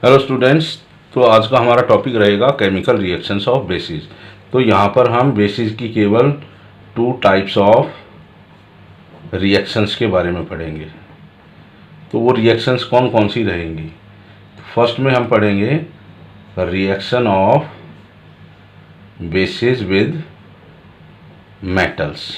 Hello students. तो आज का हमारा टॉपिक रहेगा केमिकल रिएक्शंस ऑफ बेसिस। तो यहाँ पर हम बेसिस की केवल 2 टाइप्स ऑफ रिएक्शंस के बारे में पढ़ेंगे। तो वो रिएक्शंस कौन कौन सी रहेंगी। फर्स्ट में हम पढ़ेंगे reaction of basis with metals,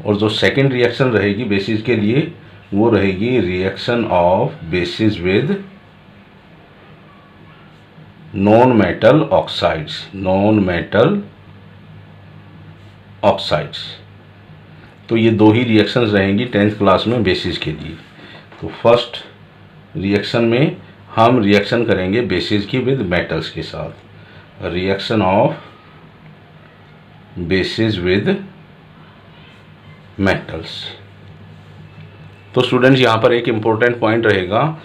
और जो सेकंड रिएक्शन रहेगी बेसिस के लिए वो रहेगी reaction of basis with non metal oxides. तो ये दो ही रिएक्शंस रहेंगी 10th क्लास में बेसिस के लिए। तो फर्स्ट रिएक्शन में हम रिएक्शन करेंगे बेसिस की विद मेटल्स के साथ, reaction of basis with metals. तो स्टूडेंट्स यहाँ पर एक इम्पोर्टेंट पॉइंट रहेगा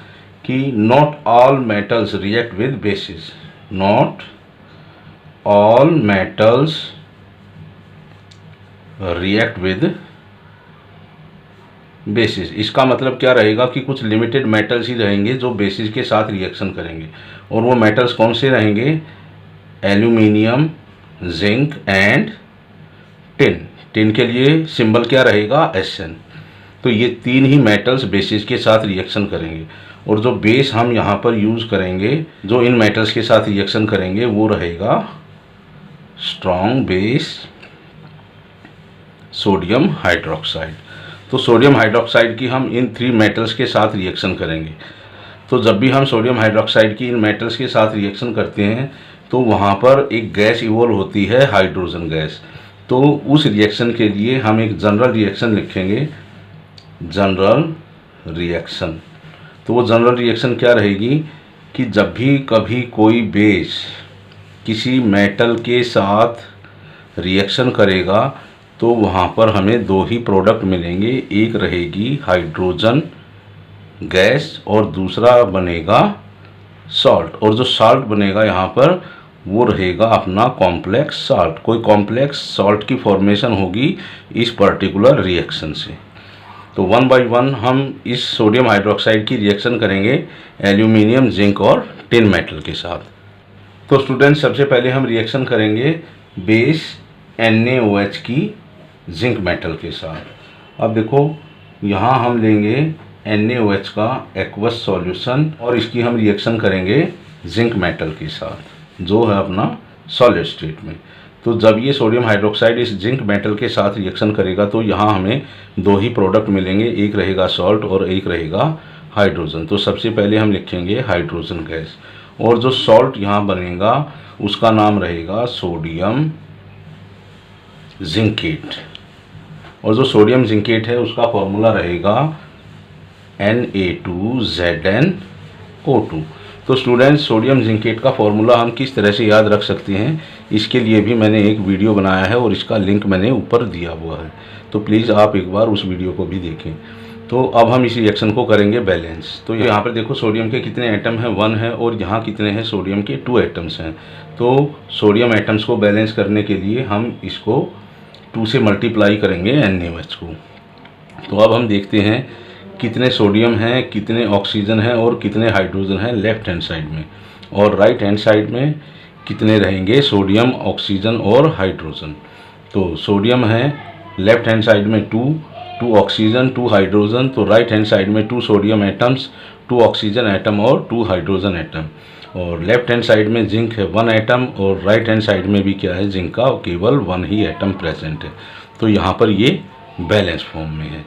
कि not all metals react with basis, not all metals react with basis. इसका मतलब क्या रहेगा कि कुछ लिमिटेड मेटल्स ही रहेंगे जो बेसिस के साथ रिएक्शन करेंगे, और वो मेटल्स कौन से रहेंगे? Aluminium, zinc and tin. Tin के लिए सिंबल क्या रहेगा? Sn। तो ये 3 ही मेटल्स बेसिस के साथ रिएक्शन करेंगे, और जो बेस हम यहाँ पर यूज़ करेंगे जो इन मेटल्स के साथ रिएक्शन करेंगे वो रहेगा स्ट्रॉन्ग बेस सोडियम हाइड्रोक्साइड। तो सोडियम हाइड्रोक्साइड की हम इन 3 मेटल्स के साथ रिएक्शन करेंगे। तो जब भी हम सोडियम हाइड्रोक्साइड की इन मेटल्स के साथ रिएक्शन करते हैं तो वहाँ पर एक गैस इवॉल्व होती है, हाइड्रोजन गैस। तो उस रिएक्शन के लिए हम एक जनरल रिएक्शन लिखेंगे, जनरल रिएक्शन। तो वो जनरल रिएक्शन क्या रहेगी कि जब भी कभी कोई बेस किसी मेटल के साथ रिएक्शन करेगा तो वहाँ पर हमें 2 ही प्रोडक्ट मिलेंगे, एक रहेगी हाइड्रोजन गैस और दूसरा बनेगा सॉल्ट। और जो सॉल्ट बनेगा यहाँ पर वो रहेगा अपना कॉम्प्लेक्स सॉल्ट। कोई कॉम्प्लेक्स सॉल्ट की फॉर्मेशन होगी इस पर्टिकुलर रिएक्शन से। तो 1 बाय 1 हम इस सोडियम हाइड्रोक्साइड की रिएक्शन करेंगे एल्यूमिनियम, जिंक और टिन मेटल के साथ। तो स्टूडेंट्स सबसे पहले हम रिएक्शन करेंगे बेस NaOH की जिंक मेटल के साथ। अब देखो यहाँ हम लेंगे NaOH का एक्वस सॉल्यूशन और इसकी हम रिएक्शन करेंगे जिंक मेटल के साथ जो है अपना सॉलिड स्टेट में। तो जब ये सोडियम हाइड्रोक्साइड इस जिंक मेटल के साथ रिएक्शन करेगा तो यहाँ हमें 2 ही प्रोडक्ट मिलेंगे, एक रहेगा सॉल्ट और एक रहेगा हाइड्रोजन। तो सबसे पहले हम लिखेंगे हाइड्रोजन गैस, और जो सॉल्ट यहाँ बनेगा उसका नाम रहेगा सोडियम जिंकेट, और जो सोडियम जिंकेट है उसका फॉर्मूला रहेगा Na2ZnO2। तो स्टूडेंट्स सोडियम जिंकेट का फॉर्मूला हम किस तरह से याद रख सकते हैं, इसके लिए भी मैंने एक वीडियो बनाया है और इसका लिंक मैंने ऊपर दिया हुआ है, तो प्लीज़ आप एक बार उस वीडियो को भी देखें। तो अब हम इस रिएक्शन को करेंगे बैलेंस। तो यहाँ पर देखो सोडियम के कितने एटम हैं? 1 है, और यहाँ कितने हैं? सोडियम के 2 एटम्स हैं। तो सोडियम एटम्स को बैलेंस करने के लिए हम इसको 2 से मल्टीप्लाई करेंगे NaOH को। तो अब हम देखते हैं कितने सोडियम हैं, कितने ऑक्सीजन हैं और कितने हाइड्रोजन हैं लेफ्ट हैंड साइड में, और राइट हैंड साइड में कितने रहेंगे सोडियम, ऑक्सीजन और हाइड्रोजन। तो सोडियम है लेफ्ट हैंड साइड में 2 ऑक्सीजन 2 हाइड्रोजन, तो राइट हैंड साइड में 2 सोडियम एटम्स 2 ऑक्सीजन एटम और 2 हाइड्रोजन एटम। और लेफ्ट हैंड साइड में जिंक है 1 एटम, और राइट हैंड साइड में भी क्या है? जिंक का केवल 1 ही एटम प्रेजेंट है। तो यहाँ पर ये बैलेंस फॉर्म में है।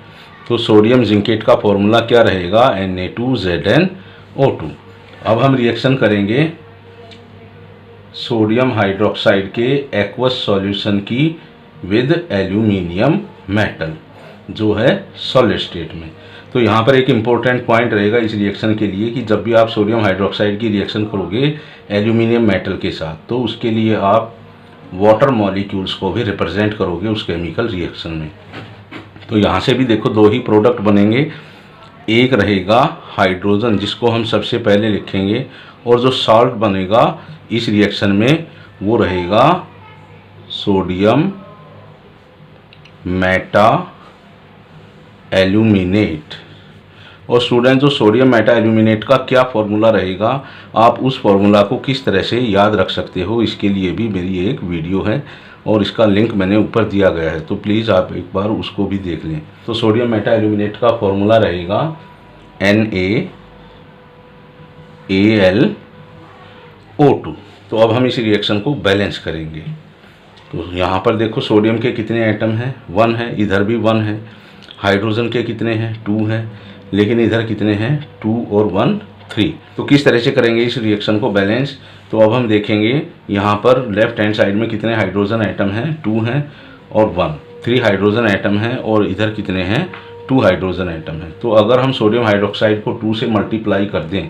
तो सोडियम जिंकेट का फॉर्मूला क्या रहेगा? Na2ZnO2। अब हम रिएक्शन करेंगे सोडियम हाइड्रोक्साइड के एक्वस सॉल्यूशन की विद एल्यूमिनियम मेटल जो है सॉलिड स्टेट में। तो यहाँ पर एक इम्पोर्टेंट पॉइंट रहेगा इस रिएक्शन के लिए कि जब भी आप सोडियम हाइड्रोक्साइड की रिएक्शन करोगे एल्यूमिनियम मेटल के साथ तो उसके लिए आप वाटर मॉलिक्यूल्स को भी रिप्रेजेंट करोगे उस केमिकल रिएक्शन में। तो यहाँ से भी देखो 2 ही प्रोडक्ट बनेंगे, एक रहेगा हाइड्रोजन जिसको हम सबसे पहले लिखेंगे, और जो सॉल्ट बनेगा इस रिएक्शन में वो रहेगा सोडियम मेटा एल्यूमिनेट। और स्टूडेंट जो सोडियम मेटा एल्यूमिनेट का क्या फॉर्मूला रहेगा, आप उस फॉर्मूला को किस तरह से याद रख सकते हो, इसके लिए भी मेरी एक वीडियो है और इसका लिंक मैंने ऊपर दिया गया है, तो प्लीज़ आप एक बार उसको भी देख लें। तो सोडियम मेटा एल्यूमिनेट का फॉर्मूला रहेगा NaAlO2। तो अब हम इस रिएक्शन को बैलेंस करेंगे। तो यहाँ पर देखो सोडियम के कितने एटम हैं, 1 है, इधर भी 1 है। हाइड्रोजन के कितने हैं, 2 है, लेकिन इधर कितने हैं, 2 और 1 3। तो किस तरह से करेंगे इस रिएक्शन को बैलेंस, तो अब हम देखेंगे यहाँ पर लेफ्ट हैंड साइड में कितने हाइड्रोजन एटम हैं, 2 हैं और 1, 3 हाइड्रोजन एटम हैं, और इधर कितने हैं, 2 हाइड्रोजन एटम हैं। तो अगर हम सोडियम हाइड्रोक्साइड को 2 से मल्टीप्लाई कर दें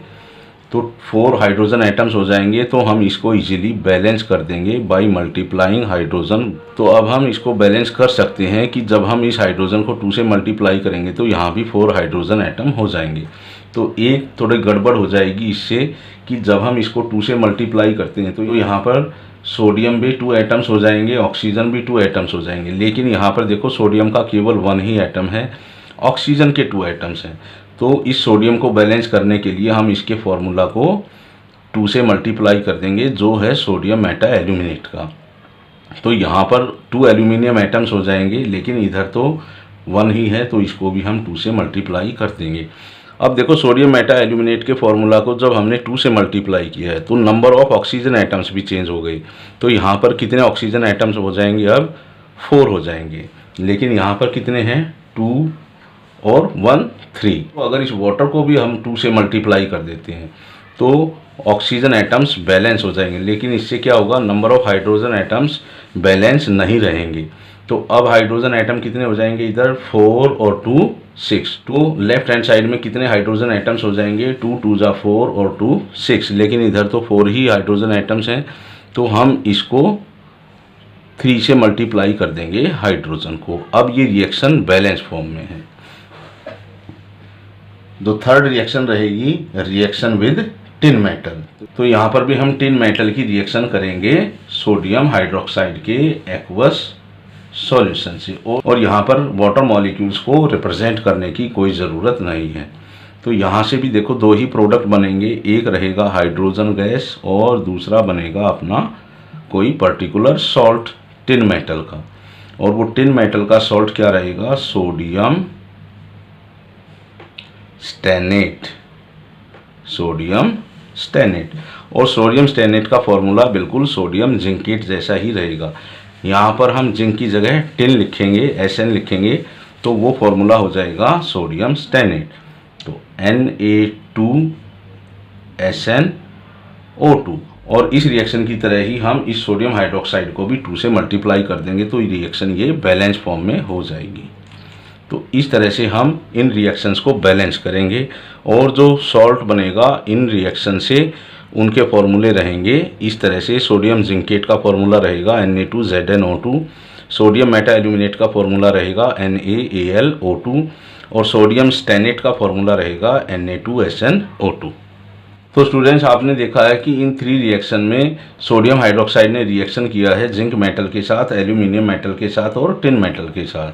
तो 4 हाइड्रोजन एटम्स हो जाएंगे। तो हम इसको इजीली बैलेंस कर देंगे बाय मल्टीप्लाइंग हाइड्रोजन। तो अब हम इसको बैलेंस कर सकते हैं कि जब हम इस हाइड्रोजन को 2 से मल्टीप्लाई करेंगे तो यहाँ भी 4 हाइड्रोजन एटम हो जाएंगे। तो एक थोड़ी गड़बड़ हो जाएगी इससे कि जब हम इसको 2 से मल्टीप्लाई करते हैं तो यहाँ पर सोडियम भी 2 एटम्स हो जाएंगे, ऑक्सीजन भी 2 एटम्स हो जाएंगे, लेकिन यहाँ पर देखो सोडियम का केवल 1 ही एटम है, ऑक्सीजन के 2 एटम्स हैं। तो इस सोडियम को बैलेंस करने के लिए हम इसके फॉर्मूला को 2 से मल्टीप्लाई कर देंगे, जो है सोडियम मेटा एल्यूमिनेट का। तो यहाँ पर 2 एल्यूमिनियम एटम्स हो जाएंगे, लेकिन इधर तो 1 ही है, तो इसको भी हम 2 से मल्टीप्लाई कर देंगे। अब देखो सोडियम मेटा एल्यूमिनेट के फॉर्मूला को जब हमने 2 से मल्टीप्लाई किया है तो नंबर ऑफ ऑक्सीजन एटम्स भी चेंज हो गई। तो यहाँ पर कितने ऑक्सीजन एटम्स हो जाएंगे, अब 4 हो जाएंगे, लेकिन यहाँ पर कितने हैं, 2 और 1 3। तो अगर इस वाटर को भी हम 2 से मल्टीप्लाई कर देते हैं तो ऑक्सीजन एटम्स बैलेंस हो जाएंगे, लेकिन इससे क्या होगा, number of hydrogen atoms balance नहीं रहेंगे। तो अब हाइड्रोजन एटम कितने हो जाएंगे, इधर 4 और 2 6। तो लेफ्ट हैंड साइड में कितने हाइड्रोजन एटम्स हो जाएंगे, 2 2 जा 4 और 2 6, लेकिन इधर तो 4 ही हाइड्रोजन एटम्स हैं। तो हम इसको 3 से मल्टीप्लाई कर देंगे हाइड्रोजन को। अब ये रिएक्शन बैलेंस फॉर्म में है। जो थर्ड रिएक्शन रहेगी, रिएक्शन विद टिन मेटल। तो यहाँ पर भी हम टिन मेटल की रिएक्शन करेंगे सोडियम हाइड्रोक्साइड के एक्वस सॉल्यूशन से, और यहाँ पर वाटर मॉलिक्यूल्स को रिप्रेजेंट करने की कोई ज़रूरत नहीं है। तो यहाँ से भी देखो 2 ही प्रोडक्ट बनेंगे, एक रहेगा हाइड्रोजन गैस और दूसरा बनेगा अपना कोई पर्टिकुलर सॉल्ट टिन मेटल का। और वो टिन मेटल का सॉल्ट क्या रहेगा, सोडियम स्टेनेट, सोडियम स्टेनेट। और सोडियम स्टेनेट का फॉर्मूला बिल्कुल सोडियम जिंकेट जैसा ही रहेगा। यहाँ पर हम जिंक की जगह टिन लिखेंगे, Sn लिखेंगे, तो वो फॉर्मूला हो जाएगा सोडियम स्टेनेट। तो Na2SnO2। और इस रिएक्शन की तरह ही हम इस सोडियम हाइड्रोक्साइड को भी 2 से मल्टीप्लाई कर देंगे, तो ये रिएक्शन ये बैलेंस फॉर्म में हो जाएगी। तो इस तरह से हम इन रिएक्शंस को बैलेंस करेंगे, और जो सॉल्ट बनेगा इन रिएक्शन से उनके फॉर्मूले रहेंगे इस तरह से। सोडियम जिंकेट का फॉर्मूला रहेगा Na2ZnO2, सोडियम मेटा एल्यूमिनेट का फॉर्मूला रहेगा NaAlO2, और सोडियम स्टेनेट का फॉर्मूला रहेगा Na2SnO2। तो स्टूडेंट्स, आपने देखा है कि इन 3 रिएक्शन में सोडियम हाइड्रोक्साइड ने रिएक्शन किया है जिंक मेटल के साथ, एल्यूमिनियम मेटल के साथ और टिन मेटल के साथ।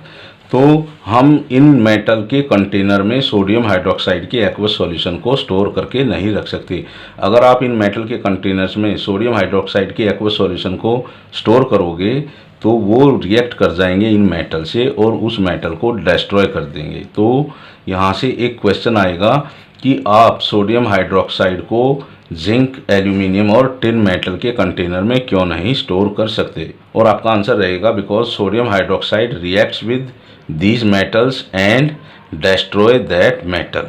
तो हम इन मेटल के कंटेनर में सोडियम हाइड्रोक्साइड के एक्वस सॉल्यूशन को स्टोर करके नहीं रख सकते। अगर आप इन मेटल के कंटेनर्स में सोडियम हाइड्रोक्साइड के एक्वस सॉल्यूशन को स्टोर करोगे तो वो रिएक्ट कर जाएंगे इन मेटल से और उस मेटल को डिस्ट्रॉय कर देंगे। तो यहाँ से एक क्वेश्चन आएगा कि आप सोडियम हाइड्रोक्साइड को जिंक, एल्यूमिनियम और टिन मेटल के कंटेनर में क्यों नहीं स्टोर कर सकते, और आपका आंसर रहेगा because sodium hydroxide reacts with these metals and destroy that metal।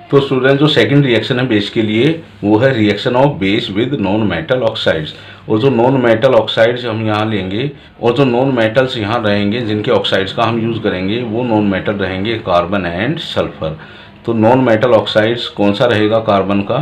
तो स्टूडेंट, जो सेकंड रिएक्शन है बेस के लिए वो है reaction of base with non metal oxides. और जो नॉन मेटल ऑक्साइड्स हम यहाँ लेंगे और जो नॉन मेटल्स यहाँ रहेंगे जिनके ऑक्साइड्स का हम यूज़ करेंगे वो नॉन मेटल रहेंगे कार्बन एंड सल्फर। तो नॉन मेटल ऑक्साइड्स कौन सा रहेगा, कार्बन का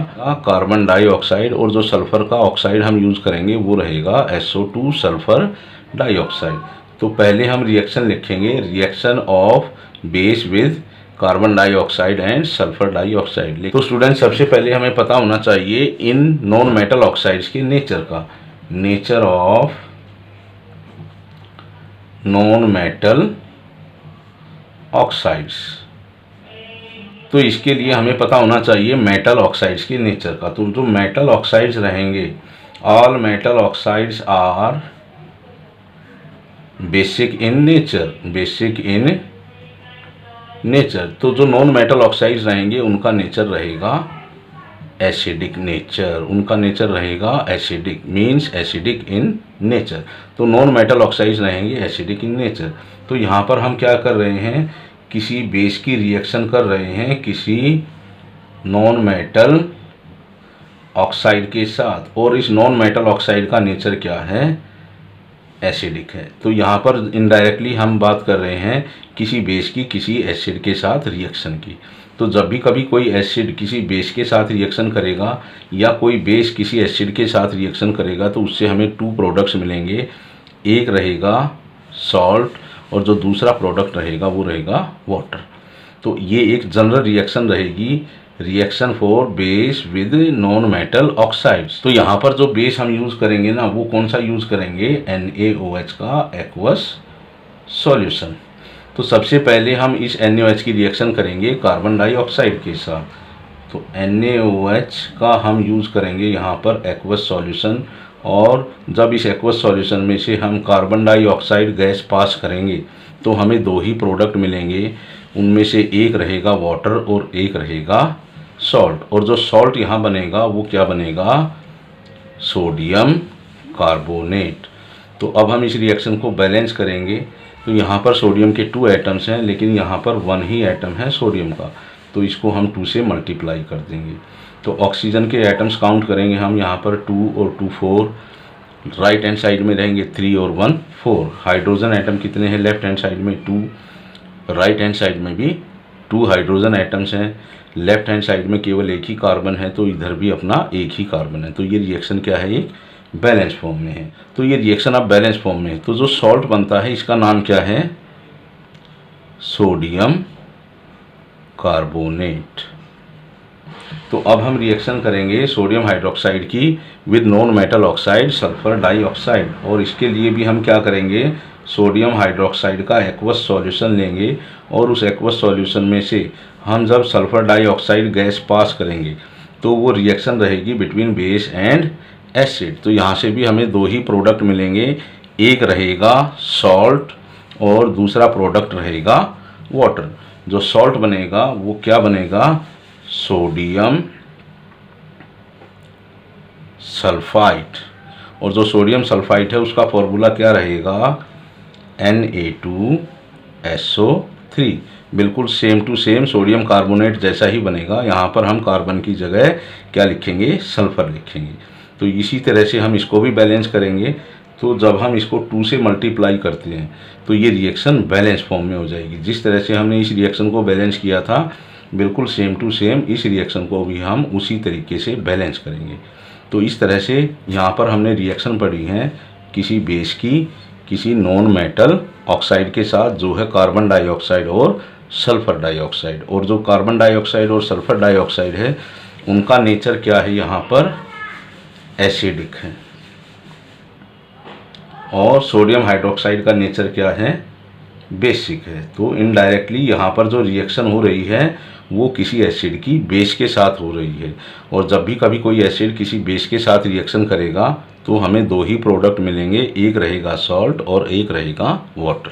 कार्बन डाइऑक्साइड, और जो सल्फर का ऑक्साइड हम यूज़ करेंगे वो रहेगा SO2 सल्फर डाइऑक्साइड। तो पहले हम रिएक्शन लिखेंगे, reaction of base with carbon dioxide and sulphur dioxide. तो स्टूडेंट, सबसे पहले हमें पता होना चाहिए इन नॉन मेटल ऑक्साइड्स के नेचर का, nature of non metal oxides. तो इसके लिए हमें पता होना चाहिए मेटल ऑक्साइड्स के नेचर का। तो जो मेटल ऑक्साइड्स रहेंगे, all metal oxides are basic in nature, basic in nature. तो जो नॉन मेटल ऑक्साइड्स रहेंगे उनका नेचर रहेगा एसिडिक नेचर, उनका नेचर रहेगा acidic, means acidic in nature. तो नॉन मेटल ऑक्साइड्स रहेंगे एसिडिक इन नेचर। तो यहाँ पर हम क्या कर रहे हैं, किसी बेस की रिएक्शन कर रहे हैं किसी नॉन मेटल ऑक्साइड के साथ, और इस नॉन मेटल ऑक्साइड का नेचर क्या है, एसिडिक है। तो यहाँ पर इनडायरेक्टली हम बात कर रहे हैं किसी बेस की किसी एसिड के साथ रिएक्शन की। तो जब भी कभी कोई एसिड किसी बेस के साथ रिएक्शन करेगा या कोई बेस किसी एसिड के साथ रिएक्शन करेगा तो उससे हमें 2 प्रोडक्ट्स मिलेंगे, एक रहेगा सॉल्ट और जो दूसरा प्रोडक्ट रहेगा वो रहेगा वाटर। तो ये एक जनरल रिएक्शन रहेगी, reaction for base with non metal oxides. तो यहाँ पर जो बेस हम यूज़ करेंगे ना, वो कौन सा यूज़ करेंगे, NaOH का एक्वस सॉल्यूशन। तो सबसे पहले हम इस NaOH की रिएक्शन करेंगे कार्बन डाइऑक्साइड के साथ। तो NaOH का हम यूज़ करेंगे यहाँ पर एक्वस सॉल्यूशन, और जब इस एक्वस सॉल्यूशन में से हम कार्बन डाइऑक्साइड गैस पास करेंगे तो हमें 2 ही प्रोडक्ट मिलेंगे, उनमें से एक रहेगा वाटर और एक रहेगा सॉल्ट। और जो सॉल्ट यहाँ बनेगा वो क्या बनेगा, सोडियम कार्बोनेट। तो अब हम इस रिएक्शन को बैलेंस करेंगे। तो यहाँ पर सोडियम के 2 एटम्स हैं, लेकिन यहाँ पर 1 ही एटम है सोडियम का, तो इसको हम 2 से मल्टीप्लाई कर देंगे। तो ऑक्सीजन के एटम्स काउंट करेंगे हम, यहाँ पर 2 और 2 4, राइट हैंड साइड में रहेंगे 3 और 1 4। हाइड्रोजन एटम कितने हैं, लेफ्ट हैंड साइड में 2, राइट हैंड साइड में भी 2 हाइड्रोजन एटम्स हैं, लेफ्ट हैंड साइड में केवल एक ही कार्बन है, तो इधर भी अपना एक ही कार्बन है। तो ये रिएक्शन क्या है, एक बैलेंस फॉर्म में है। तो ये रिएक्शन अब बैलेंस फॉर्म में है। तो जो सॉल्ट बनता है इसका नाम क्या है, सोडियम कार्बोनेट। तो अब हम रिएक्शन करेंगे सोडियम हाइड्रोक्साइड की with non metal oxide sulphur dioxide, और इसके लिए भी हम क्या करेंगे, सोडियम हाइड्रोक्साइड का एक्वस सॉल्यूशन लेंगे, और उस एक्वस सॉल्यूशन में से हम जब सल्फर डाइऑक्साइड गैस पास करेंगे तो वो रिएक्शन रहेगी बिटवीन बेस एंड एसिड। तो यहाँ से भी हमें 2 ही प्रोडक्ट मिलेंगे, एक रहेगा सॉल्ट और दूसरा प्रोडक्ट रहेगा वाटर। जो सॉल्ट बनेगा वो क्या बनेगा, सोडियम सल्फाइड, और जो सोडियम सल्फाइड है उसका फॉर्मूला क्या रहेगा, Na2SO3। बिल्कुल same to same sodium carbonate जैसा ही बनेगा। यहाँ पर हम कार्बन की जगह क्या लिखेंगे, सल्फर लिखेंगे। तो इसी तरह से हम इसको भी बैलेंस करेंगे। तो जब हम इसको 2 से मल्टीप्लाई करते हैं तो ये रिएक्शन बैलेंस फॉर्म में हो जाएगी। जिस तरह से हमने इस रिएक्शन को बैलेंस किया था, बिल्कुल सेम टू सेम इस रिएक्शन को भी हम उसी तरीके से बैलेंस करेंगे। तो इस तरह से यहाँ पर हमने रिएक्शन पढ़ी है किसी बेस की किसी नॉन मेटल ऑक्साइड के साथ, जो है कार्बन डाइऑक्साइड और सल्फर डाइऑक्साइड। और जो कार्बन डाइऑक्साइड और सल्फर डाइऑक्साइड है उनका नेचर क्या है, यहाँ पर एसिडिक है, और सोडियम हाइड्रोक्साइड का नेचर क्या है, बेसिक है। तो इनडायरेक्टली यहाँ पर जो रिएक्शन हो रही है वो किसी एसिड की बेस के साथ हो रही है, और जब भी कभी कोई एसिड किसी बेस के साथ रिएक्शन करेगा तो हमें 2 ही प्रोडक्ट मिलेंगे, एक रहेगा सॉल्ट और एक रहेगा वाटर।